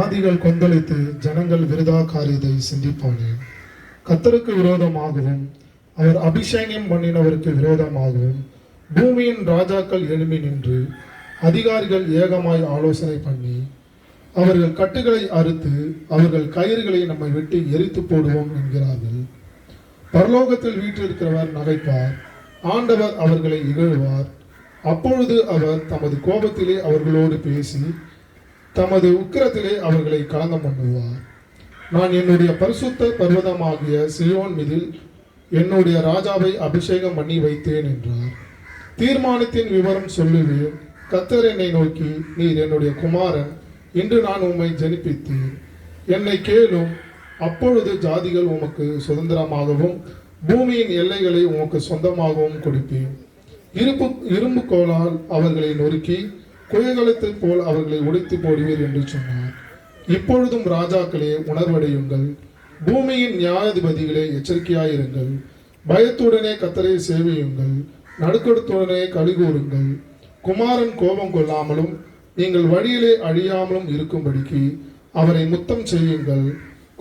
ஆதிகள் கொந்தளித்து ஜனங்கள் விருதா காரியத்தை சிந்திப்பானே. கர்த்தருக்கு விரோதமாகவும் அவர் அபிஷேகம் பண்ணினவருக்கு விரோதமாகவும் பூமியின் ராஜாக்கள் எழும்பி நின்று அதிகாரிகள் ஏகமாய் ஆலோசனை பண்ணி அவர்கள் கட்டுகளை அறுத்து அவர்கள் கயிறுகளை நம்மை விட்டு எரித்து போடுவோம் என்கிறார்கள். பரலோகத்தில் வீற்றிருக்கிறவர் நகைப்பார், ஆண்டவர் அவர்களை இகழ்வார். அப்பொழுது அவர் தமது கோபத்திலே அவர்களோடு பேசி தமது உக்கிரத்திலே அவர்களை கலங்க பண்ணுவார். நான் என்னுடைய பரிசுத்த பர்வதமாகிய சியோன் மீதில் என்னுடைய ராஜாவை அபிஷேகம் பண்ணி வைத்தேன் என்றார். தீர்மானத்தின் விவரம் சொல்லுவேன். கர்த்தர் என்னை நோக்கி, நீர் என்னுடைய குமாரன், இன்று நான் உம்மை ஜனிப்பித்தேன், என்னை கேளும். அப்பொழுது ஜாதிகள் உமக்கு சுதந்திரமாகவும் பூமியின் எல்லைகளை உமக்கு சொந்தமாகவும் கொடுப்பேன். இரும்பு கோலால் அவர்களை நொறுக்கி குயகலத்தை போல் அவர்களை உடைத்து போடுவீர் என்று சொன்னார். இப்பொழுதும் ராஜாக்களே உணர்வடையுங்கள், பூமியின் நியாயாதிபதிகளே எச்சரிக்கையாயிருங்கள். பயத்துடனே கர்த்தரை சேவியுங்கள், நடுக்கத்துடனே கலிகூறுங்கள். குமாரன் கோபம் கொள்ளாமலும் நீங்கள் வழியிலே அழியாமலும் இருக்கும்படிக்கு அவரை முத்தம் செய்யுங்கள்.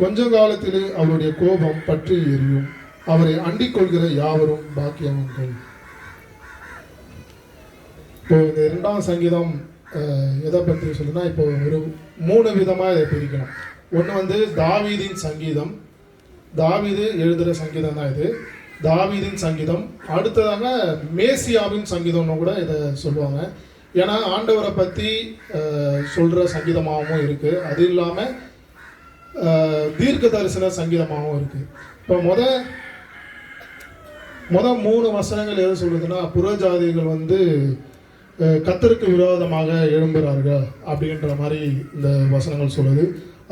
கொஞ்ச காலத்திலே அவருடைய கோபம் பற்றி எரியும். அவரை அண்டிக் கொள்கிற யாவரும் பாக்கியவான்கள். இப்போ இந்த 2ஆம் சங்கீதம் எதை பற்றி சொல்லுன்னா, இப்போ ஒரு 3 விதமாக இதை பிரிக்கணும். ஒன்று தாவீதின் சங்கீதம், தாவீது எழுதுகிற சங்கீதம் தான் இது, தாவீதின் சங்கீதம். அடுத்ததாக மேசியாவின் சங்கீதம்னு கூட இதை சொல்லுவாங்க. ஏன்னா ஆண்டவரை பற்றி சொல்கிற சங்கீதமாகவும் இருக்குது, அது இல்லாமல் தீர்க்க தரிசன சங்கீதமாகவும் இருக்குது. இப்போ முத 3 வசனங்கள் எது சொல்லுதுன்னா, புறஜாதிகள் கர்த்தருக்கு விரோதமாக எழும்புகிறார்கள் அப்படின்ற மாதிரி இந்த வசனங்கள் சொல்லுது.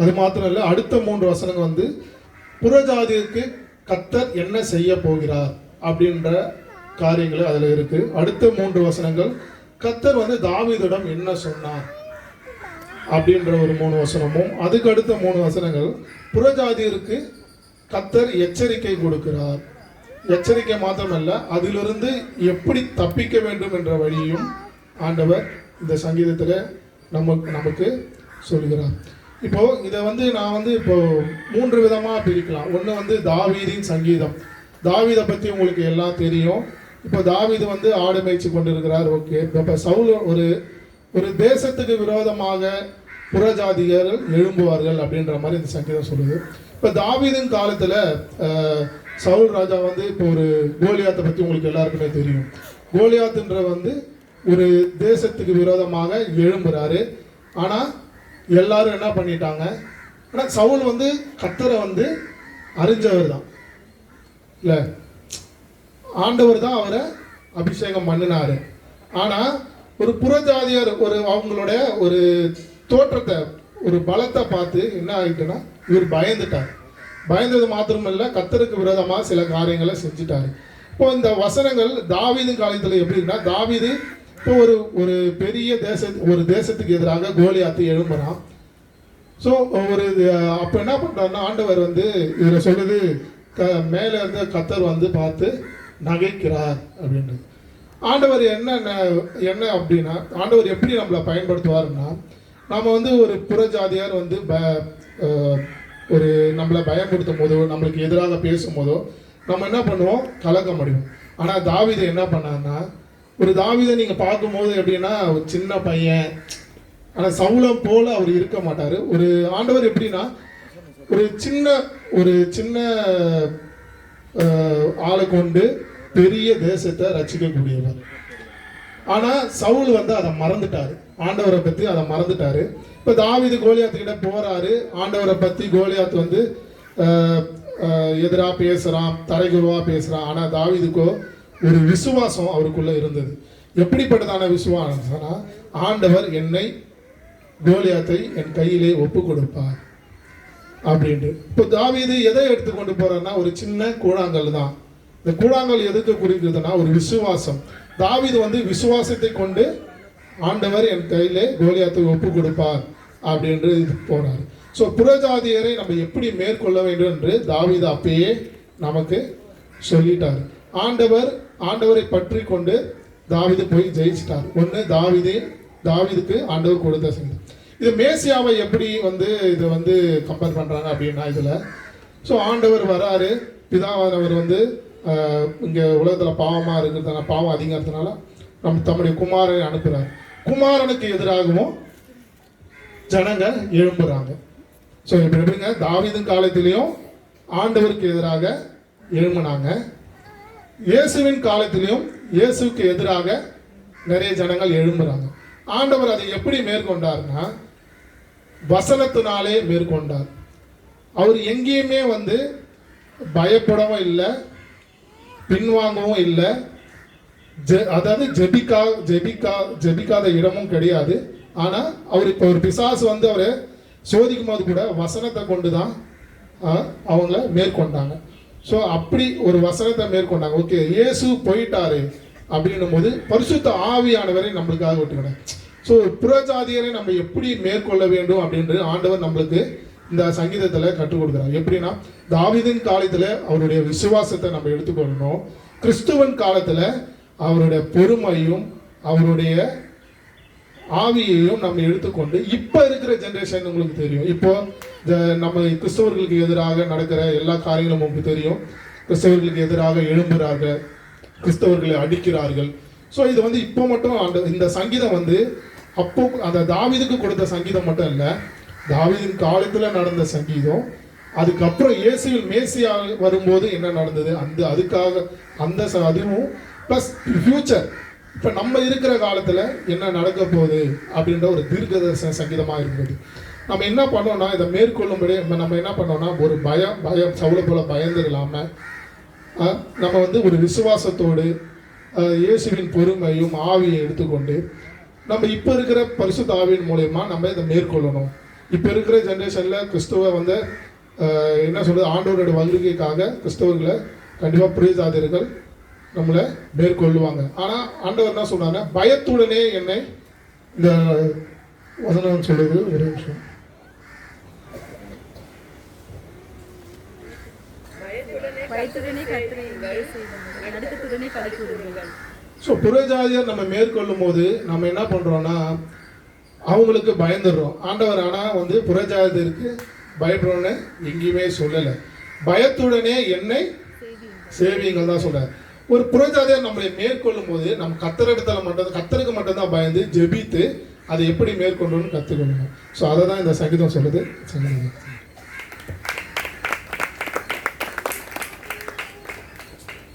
அது மாத்திரம் இல்லை, அடுத்த 3 வசனங்கள் புறஜாதிக்கு கர்த்தர் என்ன செய்ய போகிறார் அப்படின்ற காரியங்கள் அதில் இருக்கு. அடுத்த 3 வசனங்கள் கர்த்தர் தாவீதிடம் என்ன சொன்னார் அப்படின்ற ஒரு 3 வசனமும், அதுக்கு அடுத்த 3 வசனங்கள் புறஜாதியருக்கு கர்த்தர் எச்சரிக்கை கொடுக்கிறார். எச்சரிக்கை மாத்திரமல்ல, அதிலிருந்து எப்படி தப்பிக்க வேண்டும் என்ற வழியும் ஆண்டவர் இந்த சங்கீதத்தில் நமக்கு சொல்கிறார். இப்போ இதை நான் இப்போ 3 விதமாக பிரிக்கலாம். ஒன்று தாவீதின் சங்கீதம். தாவீதை பற்றி உங்களுக்கு எல்லாம் தெரியும். இப்போ தாவீது ஆடு மேய்ச்சி கொண்டு இருக்கிறார். ஓகே, இப்போ சவுல் ஒரு தேசத்துக்கு விரோதமாக புறஜாதிகள் எழும்புவார்கள் அப்படின்ற மாதிரி இந்த சங்கீதம் சொல்லுது. இப்போ தாவீதின் காலத்தில் சவுல் ராஜா இப்போ ஒரு கோலியாத்தை பற்றி உங்களுக்கு எல்லாருக்குமே தெரியும். கோலியாத்துன்ற ஒரு தேசத்துக்கு விரோதமாக எழும்புறாரு. ஆனால் எல்லாரும் என்ன பண்ணிட்டாங்க, ஆனால் சவுல் கர்த்தரை அறிஞ்சவர் தான் இல்லை, ஆண்டவர் தான் அவரை அபிஷேகம் பண்ணினாரு. ஆனால் ஒரு புறஜாதியர் அவங்களோட ஒரு தோற்றத்தை, ஒரு பலத்தை பார்த்து என்ன ஆகிட்டுன்னா, இவர் பயந்துட்டார். பயந்தது மாத்திரமல்ல, கர்த்தருக்கு விரோதமாக சில காரியங்களை செஞ்சுட்டாரு. இப்போ இந்த வசனங்கள் தாவீது காலத்தில் எப்படின்னா, தாவீது இப்போ ஒரு பெரிய தேசத்துக்கு எதிராக கோலியாத்து எழும்புறான். ஸோ அப்போ என்ன பண்ணுறாருன்னா, ஆண்டவர் இதில் சொல்லுது, மேலே இருந்து கர்த்தர் பார்த்து நகைக்கிறார் அப்படின்றது. ஆண்டவர் என்ன அப்படின்னா, ஆண்டவர் எப்படி நம்மளை பயன்படுத்துவார்னா, நாம் ஒரு புறஜாதியார் ஒரு நம்மளை பயன்படுத்தும் போதோ, நம்மளுக்கு எதிராக பேசும்போதோ நம்ம என்ன பண்ணுவோம், கலக்க முடியும். ஆனால் தாவீது என்ன பண்ணார்னா, ஒரு தாவீதை நீங்கள் பார்க்கும்போது எப்படின்னா, ஒரு சின்ன பையன், ஆனால் சவுலம் போல அவர் இருக்க மாட்டார். ஒரு ஆண்டவர் எப்படின்னா, ஒரு சின்ன ஆளை கொண்டு பெரிய தேசத்தை ரட்சிக்கக்கூடியவர். ஆனால் சவுல் அதை மறந்துட்டாரு, ஆண்டவரை பற்றி அதை மறந்துட்டாரு. இப்போ தாவீது கோலியாத்துக்கிட்ட போறாரு. ஆண்டவரை பற்றி கோலியாத்து எதிராக பேசுகிறான், தரைகுருவாக பேசுகிறான். ஆனால் தாவீதுக்கோ ஒரு விசுவாசம் அவருக்குள்ள இருந்தது. எப்படிப்பட்டதான விசுவாசம்னா, ஆண்டவர் என்னை கோலியாத்தை என் கையிலே ஒப்பு கொடுப்பார் அப்படின்ட்டு. இப்போ தாவீது எதை எடுத்துக்கொண்டு போறாருன்னா, ஒரு சின்ன கூழாங்கல் தான். இந்த கூழாங்கல் எதுக்கு குறிக்கிறதுனா, ஒரு விசுவாசம். தாவீது விசுவாசத்தை கொண்டு ஆண்டவர் என் கையிலே கோலியாத்தை ஒப்பு கொடுப்பார் அப்படின்று போறாரு. ஸோ புறஜாதியரை நம்ம எப்படி மேற்கொள்ள வேண்டும் என்று தாவீது அப்பயே நமக்கு சொல்லிட்டார். ஆண்டவரை பற்றி கொண்டு தாவீது போய் ஜெயிச்சிட்டார். ஒன்று தாவீதுக்கு ஆண்டவர் கொடுத்த சங்கீதம். இது மேசியாவை எப்படி வந்து இதை வந்து கம்பேர் பண்ணுறாங்க அப்படின்னா இதில் ஸோ ஆண்டவர் வராரு, பிதாவானவர் வந்து இங்கே உலகத்தில் பாவமாக இருக்கிறதுனால, பாவம் அதிகங்கிறதுனால தம்முடைய குமாரனை அனுப்புகிறார். குமாரனுக்கு எதிராகவும் ஜனங்க எழும்புறாங்க. ஸோ இப்போ எப்படிங்க, தாவீதின் காலத்திலையும் ஆண்டவருக்கு எதிராக எழும்பினாங்க, இயேசுவின் காலத்திலையும் இயேசுக்கு எதிராக நிறைய ஜனங்கள் எழும்புறாங்க. ஆண்டவர் அதை எப்படி மேற்கொண்டார்னா வசனத்தினாலே மேற்கொண்டார். அவர் எங்கேயுமே வந்து பயப்படவும் இல்லை, பின்வாங்கவும் இல்லை, அதாவது ஜெபிக்காத இடமும் கிடையாது. ஆனால் அவர் இப்போ ஒரு பிசாசு வந்து அவரை சோதிக்கும் போது கூட வசனத்தை கொண்டு தான் அவங்கள மேற்கொண்டாங்க. ஸோ அப்படி ஒரு வசனத்தை மேற்கொண்டாங்க. ஓகே, இயேசு போயிட்டாரு அப்படின்னும் போது பரிசுத்த ஆவியானவரை நம்மளுக்காக விட்டுக்கினேன். ஸோ புறஜாதியரை நம்ம எப்படி மேற்கொள்ள வேண்டும் அப்படின்றது ஆண்டவர் நம்மளுக்கு இந்த சங்கீதத்தில் கற்றுக் கொடுக்குறாங்க. எப்படின்னா தாவீதின் காலத்தில் அவருடைய விசுவாசத்தை நம்ம எடுத்துக்கொள்ளணும், கிறிஸ்துவன் காலத்தில் அவருடைய பொறுமையும் அவருடைய ஆவியையும் நம்ம எடுத்துக்கொண்டு இப்போ இருக்கிற ஜென்ரேஷன் உங்களுக்கு தெரியும். இப்போ நம்ம கிறிஸ்தவர்களுக்கு எதிராக நடக்கிற எல்லா காரியங்களும் உங்களுக்கு தெரியும். கிறிஸ்தவர்களுக்கு எதிராக எழும்புகிறார்கள், கிறிஸ்தவர்களை அடிக்கிறார்கள். ஸோ இது வந்து இப்போ மட்டும் இந்த சங்கீதம் வந்து அப்போ அந்த தாவீதுக்கு கொடுத்த சங்கீதம் மட்டும் இல்லை, தாவீதின் காலத்தில் நடந்த சங்கீதம். அதுக்கப்புறம் இயேசுவில் மேசியா வரும்போது என்ன நடந்தது அதுக்காக அதுவும் ப்ளஸ் ஃபியூச்சர் இப்போ நம்ம இருக்கிற காலத்தில் என்ன நடக்க போகுது அப்படின்ற ஒரு தீர்க்கதரிசன சங்கீதமாக இருந்தது. நம்ம என்ன பண்ணோம்னா இதை மேற்கொள்ளும்படி நம்ம என்ன பண்ணோம்னா ஒரு பயம் சவுளை போல பயந்து இல்லாமல் நம்ம வந்து ஒரு விசுவாசத்தோடு இயேசுவின் பொறுமையும் ஆவியை எடுத்துக்கொண்டு நம்ம இப்போ இருக்கிற பரிசுத்த ஆவியின் மூலயமா நம்ம இதை மேற்கொள்ளணும். இப்போ இருக்கிற ஜென்ரேஷனில் கிறிஸ்துவ வந்து என்ன சொல்கிறது, ஆண்டவரோட வருகைக்காக கிறிஸ்தவர்களை கண்டிப்பாக புரியாதீர்கள் நம்மளை மேற்கொள்ளுவாங்க. ஆனால் ஆண்டவர் என்ன சொன்னாங்க, பயத்துடனே என்னை இந்த வசனம் சொல்லுது. ஒரு நிமிஷம், ஸோ புறஜாதியர் நம்ம மேற்கொள்ளும் போது நம்ம என்ன பண்ணுறோன்னா அவங்களுக்கு பயந்துடுறோம். ஆண்டவர் ஆனால் வந்து புறஜாதியருக்கு பயப்படுறோன்னு எங்கேயுமே சொல்லலை, பயத்துடனே என்னை சேவிங்கள் தான் சொல்கிறார். ஒரு புறஜாதியர் நம்மளை மேற்கொள்ளும் போது நம்ம கத்தருக்கு மட்டும்தான் பயந்து ஜெபித்து அதை எப்படி மேற்கொள்ளணும்னு கற்றுக்கொள்ளணும். ஸோ அதை தான் இந்த சங்கீதம் சொல்லுது.